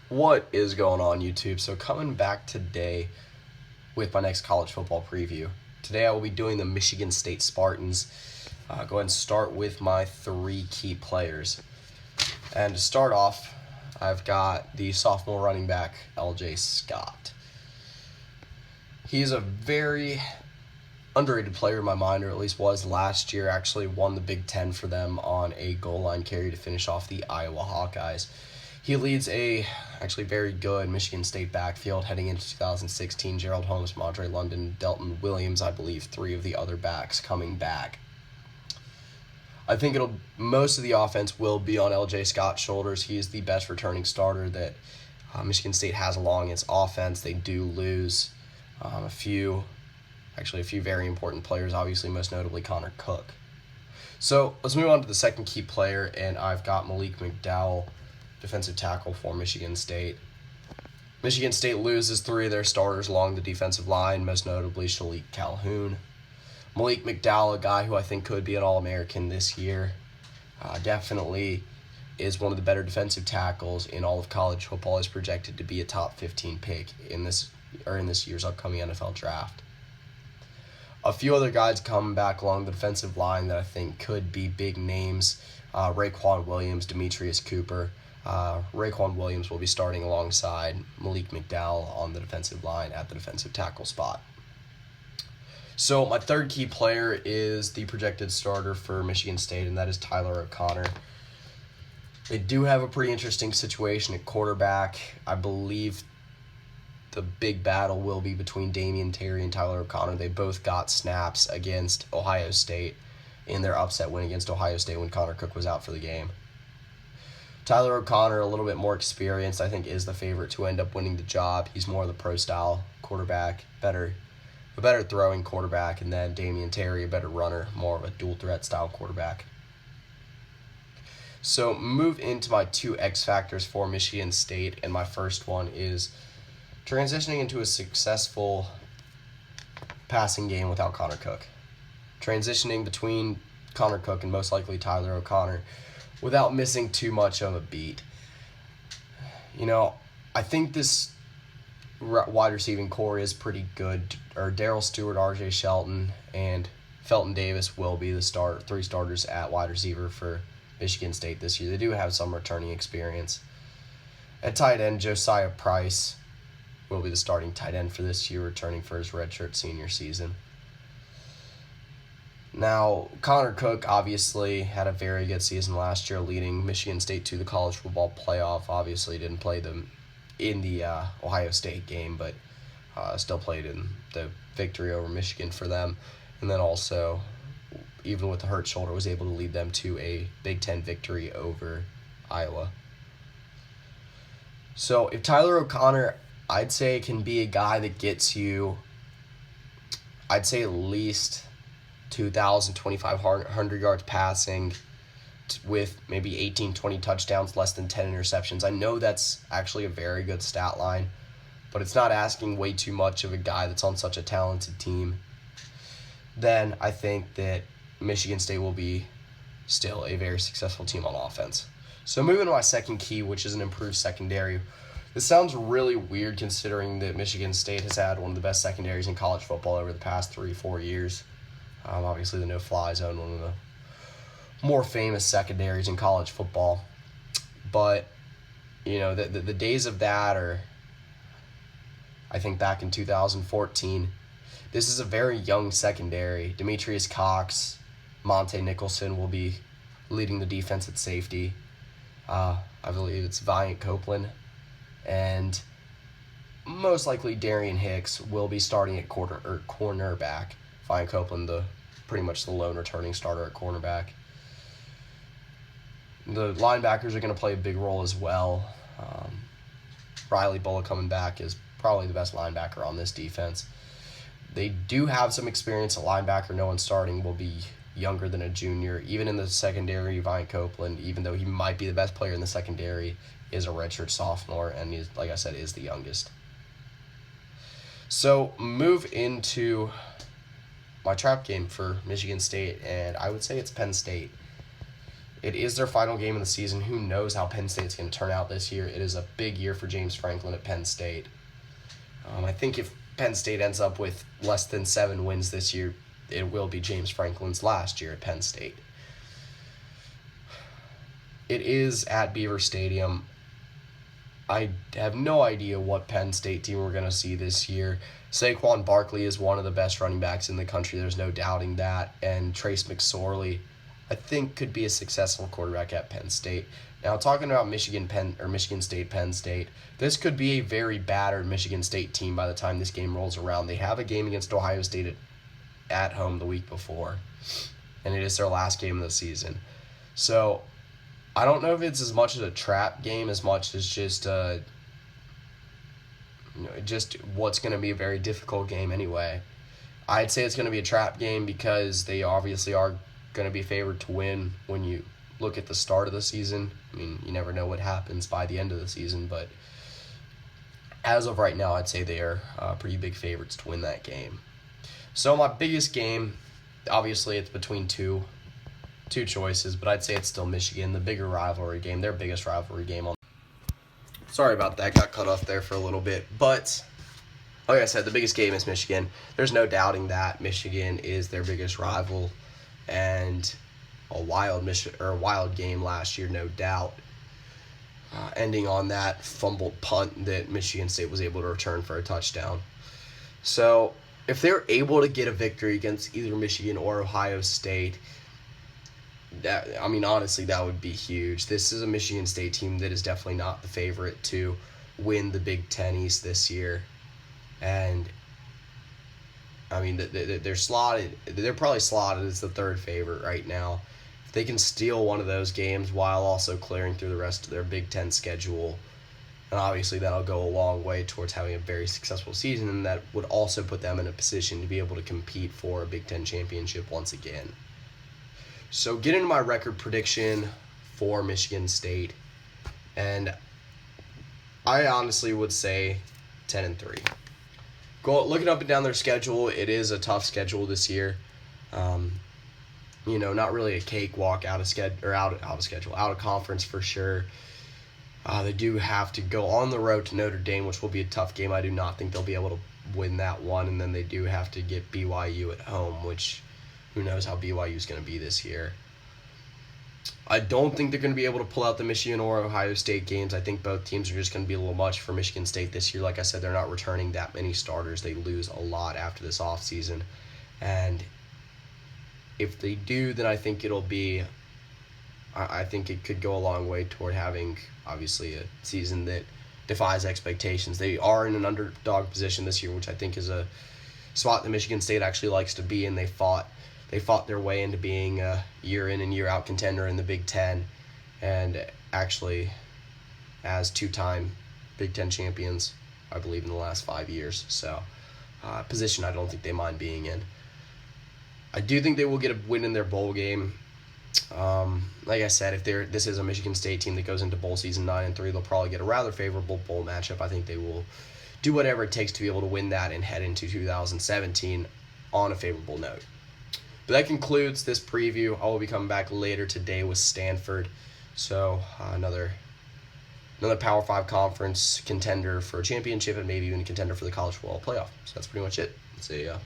What is going on, YouTube? So coming back today with my next college football preview. Today I will be doing the Michigan State Spartans. Go ahead and start with my three key players. And to start off, I've got the sophomore running back, LJ Scott. He's a very underrated player in my mind, or at least was last year. Actually won the Big Ten for them on a goal line carry to finish off the Iowa Hawkeyes. He leads a actually very good Michigan State backfield heading into 2016. Gerald Holmes, Mondre London, Delton Williams, I believe, three of the other backs coming back. I think most of the offense will be on LJ Scott's shoulders. He is the best returning starter that Michigan State has along its offense. They do lose a few very important players, obviously most notably Connor Cook. So let's move on to the second key player, and I've got Malik McDowell, defensive tackle for Michigan State. Michigan State loses three of their starters along the defensive line, most notably Shalik Calhoun. Malik McDowell, a guy who I think could be an All-American this year, definitely is one of the better defensive tackles in all of college football. Is projected to be a top 15 pick in this year's upcoming NFL draft. A few other guys coming back along the defensive line that I think could be big names: Raekwon Williams, Demetrius Cooper. Raekwon Williams will be starting alongside Malik McDowell on the defensive line at the defensive tackle spot. So my third key player is the projected starter for Michigan State, and that is Tyler O'Connor. They do have a pretty interesting situation at quarterback. I believe the big battle will be between Damian Terry and Tyler O'Connor. They both got snaps against Ohio State in their upset win against Ohio State when Connor Cook was out for the game. Tyler O'Connor, a little bit more experienced, I think is the favorite to end up winning the job. He's more of the pro-style quarterback, a better throwing quarterback, and then Damian Terry, a better runner, more of a dual-threat style quarterback. So move into my two X factors for Michigan State, and my first one is transitioning into a successful passing game without Connor Cook. Transitioning between Connor Cook and most likely Tyler O'Connor without missing too much of a beat. I think this wide receiving core is pretty good. Darrell Stewart, R.J. Shelton, and Felton Davis will be the three starters at wide receiver for Michigan State this year. They do have some returning experience. At tight end, Josiah Price will be the starting tight end for this year, returning for his redshirt senior season. Now, Connor Cook obviously had a very good season last year, leading Michigan State to the college football playoff. Obviously didn't play them in the Ohio State game, but still played in the victory over Michigan for them. And then also, even with the hurt shoulder, was able to lead them to a Big Ten victory over Iowa. So if Tyler O'Connor, I'd say, can be a guy that gets you, I'd say at least 2,000, 2,500 yards passing with maybe 18, 20 touchdowns, less than 10 interceptions. I know that's actually a very good stat line, but it's not asking way too much of a guy that's on such a talented team. Then I think that Michigan State will be still a very successful team on offense. So moving to my second key, which is an improved secondary. This sounds really weird considering that Michigan State has had one of the best secondaries in college football over the past 3-4 years. Obviously the no-fly zone, one of the more famous secondaries in college football. But, the days of that are, I think, back in 2014. This is a very young secondary. Demetrius Cox, Monte Nicholson will be leading the defense at safety. I believe it's Valiant Copeland. And most likely Darian Hicks will be starting at cornerback. Valiant Copeland, pretty much the lone returning starter at cornerback. The linebackers are going to play a big role as well. Riley Bullock coming back is probably the best linebacker on this defense. They do have some experience at linebacker. No one starting will be younger than a junior. Even in the secondary, Valiant Copeland, even though he might be the best player in the secondary, is a redshirt sophomore, and he, like I said, is the youngest. So move into my trap game for Michigan State, and I would say it's Penn State. It is their final game of the season. Who knows how Penn State's going to turn out this year? It is a big year for James Franklin at Penn State. I think if Penn State ends up with less than 7 wins this year, it will be James Franklin's last year at Penn State. It is at Beaver Stadium. I have no idea what Penn State team we're going to see this year. Saquon Barkley is one of the best running backs in the country. There's no doubting that. And Trace McSorley, I think, could be a successful quarterback at Penn State. Now, talking about Michigan State, Penn State, this could be a very battered Michigan State team by the time this game rolls around. They have a game against Ohio State at home the week before, and it is their last game of the season. So I don't know if it's as much as a trap game as much as just just what's going to be a very difficult game anyway. I'd say it's going to be a trap game because they obviously are going to be favored to win when you look at the start of the season. I mean, you never know what happens by the end of the season, but as of right now, I'd say they are pretty big favorites to win that game. So my biggest game, obviously it's between two choices, but I'd say it's still Michigan, the bigger rivalry game, their biggest rivalry game. Sorry about that, got cut off there for a little bit, but like I said, the biggest game is Michigan. There's no doubting that Michigan is their biggest rival, and a wild game last year, no doubt. Ending on that fumbled punt that Michigan State was able to return for a touchdown. So if they're able to get a victory against either Michigan or Ohio State, honestly, that would be huge. This is a Michigan State team that is definitely not the favorite to win the Big Ten East this year. And they're slotted. They're probably slotted as the third favorite right now. If they can steal one of those games while also clearing through the rest of their Big Ten schedule, and obviously that'll go a long way towards having a very successful season, and that would also put them in a position to be able to compete for a Big Ten championship once again. So get into my record prediction for Michigan State, and I honestly would say 10-3. Looking up and down their schedule, it is a tough schedule this year. Not really a cakewalk out of conference for sure. They do have to go on the road to Notre Dame, which will be a tough game. I do not think they'll be able to win that one, and then they do have to get BYU at home, which who knows how BYU is going to be this year. I don't think they're going to be able to pull out the Michigan or Ohio State games. I think both teams are just going to be a little much for Michigan State this year. Like I said, they're not returning that many starters. They lose a lot after this offseason. And if they do, then I think I think it could go a long way toward having, obviously, a season that defies expectations. They are in an underdog position this year, which I think is a spot that Michigan State actually likes to be in. They fought their way into being a year in and year out contender in the Big Ten, and actually as 2-time Big Ten champions, I believe, in the last 5 years. So position I don't think they mind being in. I do think they will get a win in their bowl game. Like I said, if this is a Michigan State team that goes into bowl season 9-3, they'll probably get a rather favorable bowl matchup. I think they will do whatever it takes to be able to win that and head into 2017 on a favorable note. But that concludes this preview. I will be coming back later today with Stanford. So another Power 5 conference contender for a championship, and maybe even a contender for the college football playoff. So that's pretty much it. See ya.